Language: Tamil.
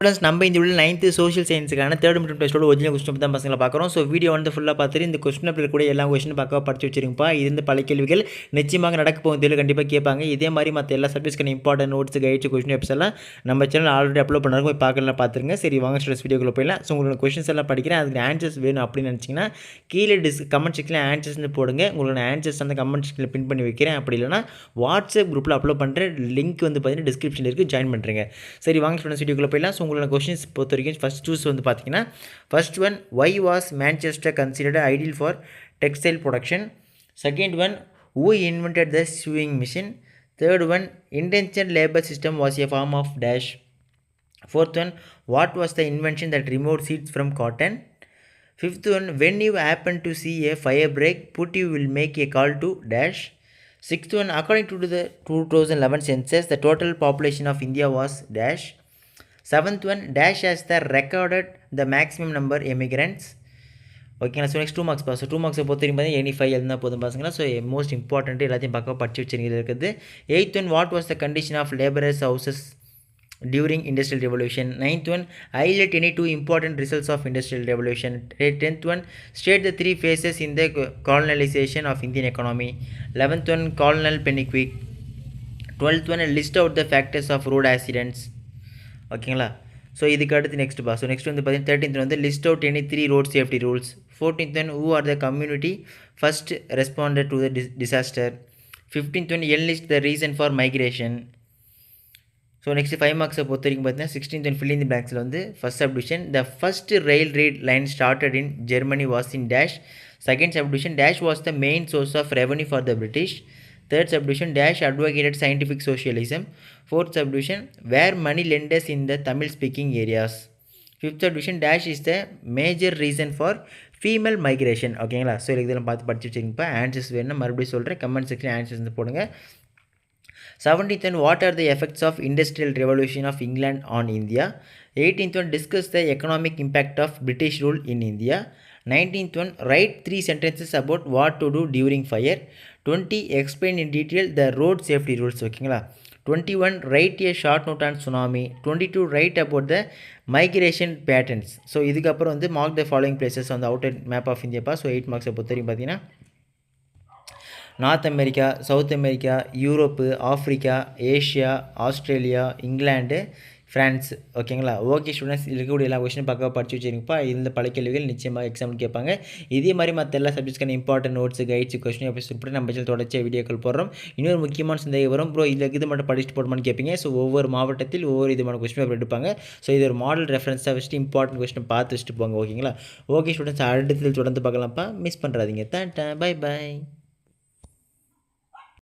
ஃப்ரெண்ட்ஸ் நம்ம இந்த உள்ள 9th சோஷியல் சயின்ஸுக்கான தேர்ட் மிட் டெஸ்ட்டோட ஒரிஜினல் கொஸ்டின் தான் பசங்களை பார்க்குறோம். ஸோ வீடியோ வந்து ஃபுல்லாக பார்த்துட்டு இந்த கொஸ்டின் பேப்பர் கூட எல்லா கொஸ்டின் பார்க்க படிச்சு வச்சிருங்கப்பா. இது இந்த பல கேள்விகள் நிச்சயமாக நடக்க போகுது, கண்டிப்பாக கேட்பாங்க. இதே மாதிரி மற்ற எல்லா சப்ஜெக்ட்ஸ்க்கான important notes, guides, question papers எல்லாம் நம்ம சேனல் ஆல்ரெடி அப்லோட் பண்ணாங்க, போய் பார்க்கலாம், பார்த்துருங்க. சரி வாங்க ஸ்டூடெண்ட்ஸ் வீடியோக்குள்ள போயிடலாம். ஸோ உங்களுக்கு கொஸ்டின்ஸ் எல்லாம் படிக்கிறேன், அதுக்கு ஆன்சர்ஸ் வேணும் அப்படின்னு நினச்சிங்கன்னா கீழே கமெண்ட் செக்ஷனில் ஆன்சர்ஸ்னு போடுங்க. உங்களுக்கு ஆன்சர்ஸ் அந்த கமெண்ட் செக்ஷனில் பின் பண்ணி வைக்கிறேன். அப்படி இல்லைனா வாட்ஸ்அப் குரூப்பில் அப்லோட் பண்ணுற லிங்க் வந்து பார்த்தீங்கன்னா டிஸ்கிரிப்ஷனில் இருக்குது, ஜாயின் பண்ணுறேங்க. சரி வாங்க ஸ்டூடெண்ட்ஸ் வீடியோக்குள்ள போயிடலாம். ஸோ உங்களோட கொஸ்டின்ஸ் பொறுத்த வரைக்கும் ஃபஸ்ட் சூஸ் வந்து பார்த்தீங்கன்னா first one, why was Manchester considered ideal for textile production? Second one, who invented the sewing machine? Third one, indentured labor system was a form of dash. Fourth one, what was the invention that removed seeds from cotton? Fifth one, when you happen to see a fire break, put you will make a call to dash. Sixth one, according to the 2011 census, the total population of India was dash. Seventh one, dash has the recorded the maximum number immigrants. ஓகேங்களா? So next 2 marks pass. 2 மார்க்ஸை பொறுத்த வரைக்கும் பார்த்தீங்கன்னா எனி 5 எழுதினா போதும் பாருங்களா. ஸோ மோஸ்ட் இம்பார்ட்டன்ட் எல்லாத்தையும் பக்கம் படிச்சு வச்சுருக்கிறது இருக்குது. 8th one, what was the condition of labourers houses during industrial revolution? 9th one, highlight any 2 important results of industrial revolution? 10th one, state the 3 phases in the colonization of Indian economy? 11th one, colonial panic. 12th one, list out the factors of road accidents. ஓகேங்களா? ஸோ இதுக்கு அடுத்து நெக்ஸ்ட் பா. ஸோ நெக்ஸ்ட் வந்து பார்த்தீங்கன்னா 13th வந்து list out any 3 road safety rules. 14th one, who are the community first responded to the disaster? 15th one, enlist the reason for migration. So next 5 மார்க்ஸை பொறுத்த வரைக்கும் பார்த்தீங்கன்னா 16th one, fill in the பிளாங்க்ஸில் வந்து first subdivision, the first rail line started in Germany was in dash. Second subdivision, dash was the main source of revenue for the British. Third subdivision, dash advocated scientific socialism. Fourth subdivision, where money lenders in the Tamil speaking areas. Fifth subdivision, dash is the major reason for female migration. ஓகேங்களா? ஸோ இதெல்லாம் பார்த்து படிச்சு வச்சுருங்கப்பா. ஆன்சர்ஸ் வேணும் மறுபடியும் சொல்கிறேன், கமெண்ட் செக்ஷன் ஆன்சர்ஸ் வந்து போடுங்க. 17th one, what are the effects of industrial revolution of England on India? 18th one, discuss the economic impact of British rule in India. 19th one, write 3 sentences about what to do during fire. 20, explain in detail the road safety rules. ஓகேங்களா? 21, write a short note on tsunami. 22, write about the migration patterns. So இதுக்கப்புறம் வந்து mark the following places on the outer map of India. So 8 மார்க்ஸை பொறுத்த வரைக்கும் பார்த்தீங்கன்னா north America, south America, Europe, Africa, Asia, Australia, England, France. ஓகேங்களா? ஓகே ஸ்டூடெண்ட்ஸ், இருக்கக்கூடிய எல்லா கொஸ்டினும் பக்கம் படிச்சு வச்சுருங்கப்பா. இந்த பல கேள்விகள் நிச்சயமாக எக்ஸாம் கேட்பாங்க. இதே மாதிரி மற்ற எல்லா சப்ஜெக்ட்ஸ்க்கான இம்பார்ட்டன்ட் நோட்ஸ், கைட்ஸ், கொஸ்டின் எப்படி நம்ம தொடர்ச்சியாக வீடியோக்கள் போடுறோம். இன்னொரு முக்கியமான சந்தேகம் வரும், ப்ரோ இதில் இது மட்டும் படிச்சுட்டு போடுமான்னு கேட்பீங்க. ஸோ ஒவ்வொரு மாவட்டத்தில் ஒவ்வொரு விதமான கொஸ்டின் பேப்பர் எடுப்பாங்க. ஸோ இது ஒரு மாடல் ரெஃபரன்ஸாக வச்சுட்டு இம்பார்ட்டன்ட் கொஸ்டின் பார்த்து வச்சுட்டு போங்க. ஓகேங்களா? ஓகே ஸ்டூடெண்ட்ஸ், அடுத்தது தொடர்ந்து பார்க்கலாம்ப்பா. மிஸ் பண்ணுறாதீங்க. Bye bye.